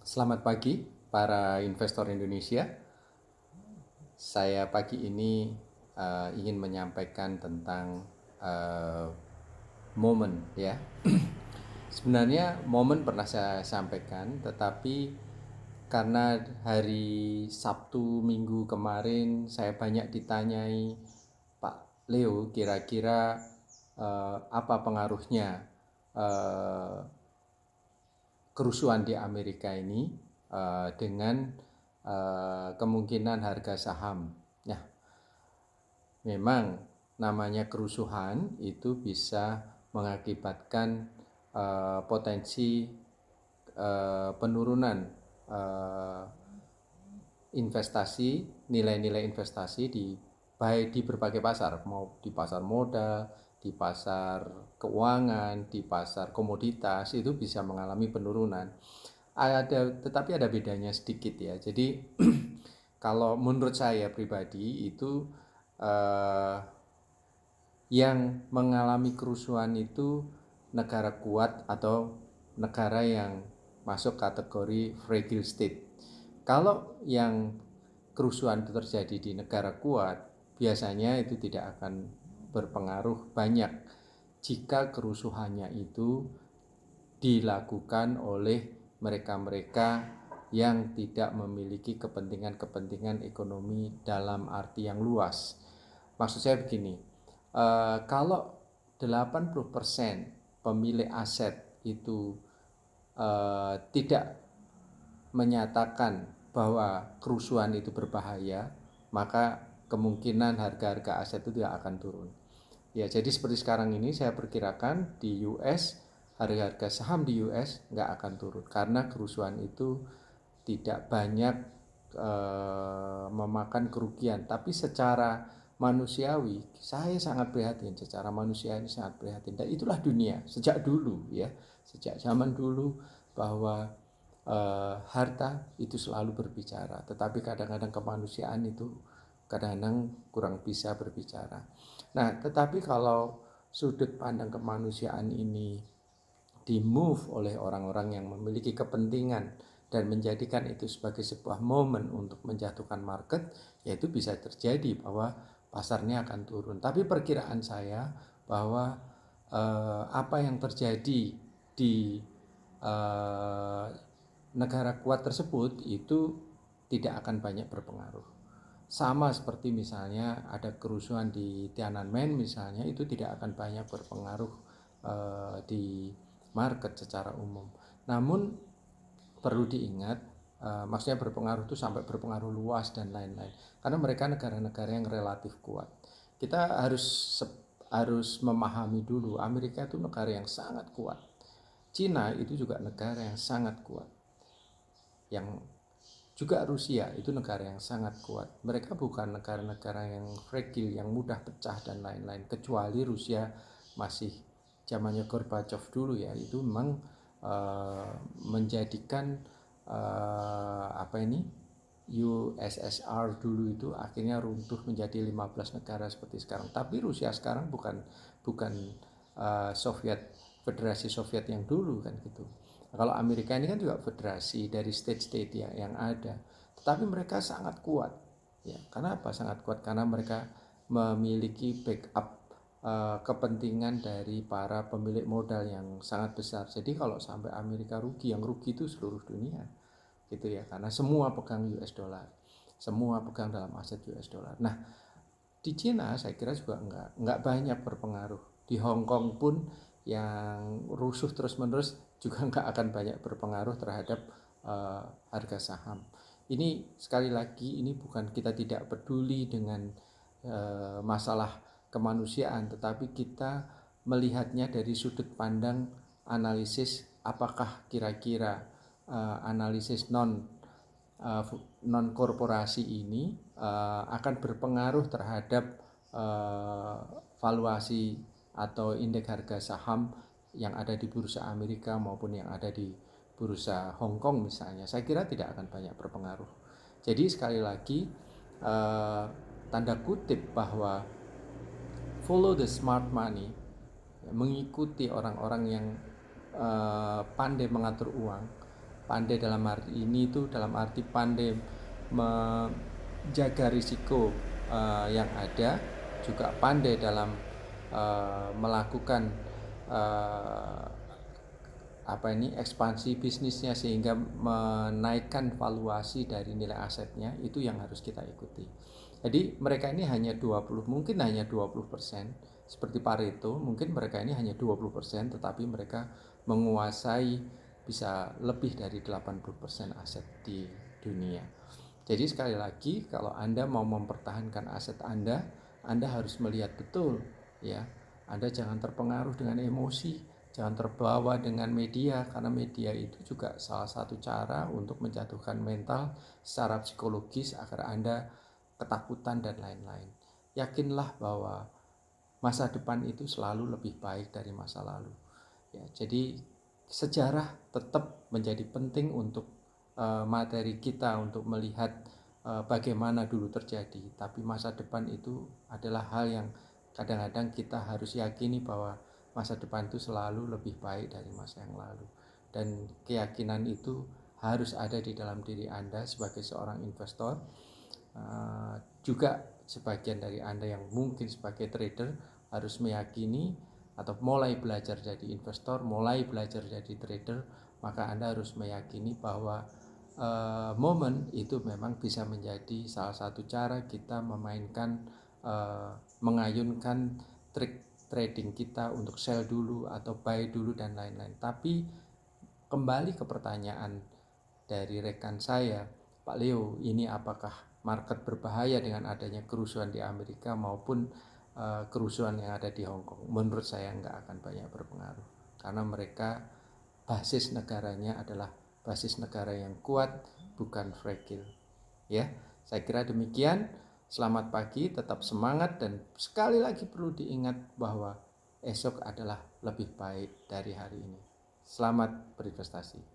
Selamat pagi para investor Indonesia. Saya pagi ini ingin menyampaikan tentang uh, momen ya. Sebenarnya momen pernah saya sampaikan, tetapi karena hari Sabtu Minggu kemarin saya banyak ditanyai, Pak Leo, kira-kira apa pengaruhnya uh, kerusuhan di Amerika ini dengan kemungkinan harga saham. Nah, memang namanya kerusuhan itu bisa mengakibatkan potensi penurunan uh, investasi, nilai-nilai investasi di baik di berbagai pasar, mau di pasar modal, di pasar keuangan, di pasar komoditas itu bisa mengalami penurunan. Tetapi ada bedanya sedikit ya. Jadi kalau menurut saya pribadi itu eh, yang mengalami kerusuhan itu negara kuat atau negara yang masuk kategori fragile state. Kalau yang kerusuhan itu terjadi di negara kuat, biasanya itu tidak akan berpengaruh banyak jika kerusuhannya itu dilakukan oleh mereka-mereka yang tidak memiliki kepentingan-kepentingan ekonomi dalam arti yang luas. Maksud saya begini, kalau 80% pemilik aset itu tidak menyatakan bahwa kerusuhan itu berbahaya, maka kemungkinan harga-harga aset itu tidak akan turun. Ya, jadi seperti sekarang ini saya perkirakan di US harga-harga saham di US nggak akan turun karena kerusuhan itu tidak banyak memakan kerugian. Tapi secara manusiawi saya sangat prihatin, secara manusia ini sangat prihatin. Dan itulah dunia sejak dulu ya, sejak zaman dulu bahwa harta itu selalu berbicara, tetapi kadang-kadang kemanusiaan itu kadang-kadang kurang bisa berbicara. Nah, tetapi kalau sudut pandang kemanusiaan ini di move oleh orang-orang yang memiliki kepentingan dan menjadikan itu sebagai sebuah momen untuk menjatuhkan market, yaitu bisa terjadi bahwa pasarnya akan turun. Tapi perkiraan saya bahwa apa yang terjadi di eh, negara kuat tersebut itu tidak akan banyak berpengaruh. Sama seperti misalnya ada kerusuhan di Tiananmen misalnya, itu tidak akan banyak berpengaruh di market secara umum. Namun perlu diingat, maksudnya berpengaruh itu sampai berpengaruh luas dan lain-lain. Karena mereka negara-negara yang relatif kuat. Kita harus memahami dulu, Amerika itu negara yang sangat kuat. Cina itu juga negara yang sangat kuat. Yang juga Rusia itu negara yang sangat kuat. Mereka bukan negara-negara yang fragile, yang mudah pecah dan lain-lain. Kecuali Rusia masih zamannya Gorbachev dulu ya, itu memang menjadikan apa ini USSR dulu itu akhirnya runtuh menjadi 15 negara seperti sekarang. Tapi Rusia sekarang bukan Soviet, Federasi Soviet yang dulu kan gitu. Kalau Amerika ini kan juga federasi dari state-state yang ada, tetapi mereka sangat kuat. Ya, karena apa? Sangat kuat karena mereka memiliki backup kepentingan dari para pemilik modal yang sangat besar. Jadi kalau sampai Amerika rugi, yang rugi itu seluruh dunia, gitu ya. Karena semua pegang US dollar, semua pegang dalam aset US dollar. Nah, di Cina saya kira juga nggak banyak berpengaruh. Di Hong Kong pun yang rusuh terus-menerus juga nggak akan banyak berpengaruh terhadap harga saham. Ini sekali lagi ini bukan kita tidak peduli dengan masalah kemanusiaan, tetapi kita melihatnya dari sudut pandang analisis apakah kira-kira analisis non korporasi ini akan berpengaruh terhadap valuasi atau indeks harga saham yang ada di bursa Amerika maupun yang ada di bursa Hong Kong misalnya. Saya kira tidak akan banyak berpengaruh. Jadi sekali lagi tanda kutip bahwa follow the smart money, mengikuti orang-orang yang pandai mengatur uang, Pandai dalam arti ini itu dalam arti pandai menjaga risiko yang ada, juga pandai dalam melakukan ekspansi bisnisnya sehingga menaikkan valuasi dari nilai asetnya. Itu yang harus kita ikuti. Jadi mereka ini hanya 20, mungkin hanya 20%, seperti Pareto, mungkin mereka ini hanya 20%, tetapi mereka menguasai bisa lebih dari 80% aset di dunia. Jadi sekali lagi, kalau Anda mau mempertahankan aset Anda harus melihat betul, ya. Anda jangan terpengaruh dengan emosi, jangan terbawa dengan media, karena media itu juga salah satu cara untuk menjatuhkan mental secara psikologis agar Anda ketakutan dan lain-lain. Yakinlah bahwa masa depan itu selalu lebih baik dari masa lalu. Ya, jadi sejarah tetap menjadi penting untuk materi kita untuk melihat bagaimana dulu terjadi, tapi masa depan itu adalah hal yang kadang-kadang kita harus yakini bahwa masa depan itu selalu lebih baik dari masa yang lalu, dan keyakinan itu harus ada di dalam diri Anda sebagai seorang investor. Juga sebagian dari Anda yang mungkin sebagai trader harus meyakini atau mulai belajar jadi investor, mulai belajar jadi trader, maka Anda harus meyakini bahwa momen itu memang bisa menjadi salah satu cara kita memainkan, mengayunkan trik trading kita untuk sell dulu atau buy dulu dan lain-lain. Tapi kembali ke pertanyaan dari rekan saya, Pak Leo, ini apakah market berbahaya dengan adanya kerusuhan di Amerika maupun kerusuhan yang ada di Hong Kong? Menurut saya nggak akan banyak berpengaruh, karena mereka basis negaranya adalah basis negara yang kuat, bukan fragile. Ya, saya kira demikian. Selamat pagi, tetap semangat, dan sekali lagi perlu diingat bahwa esok adalah lebih baik dari hari ini. Selamat berinvestasi.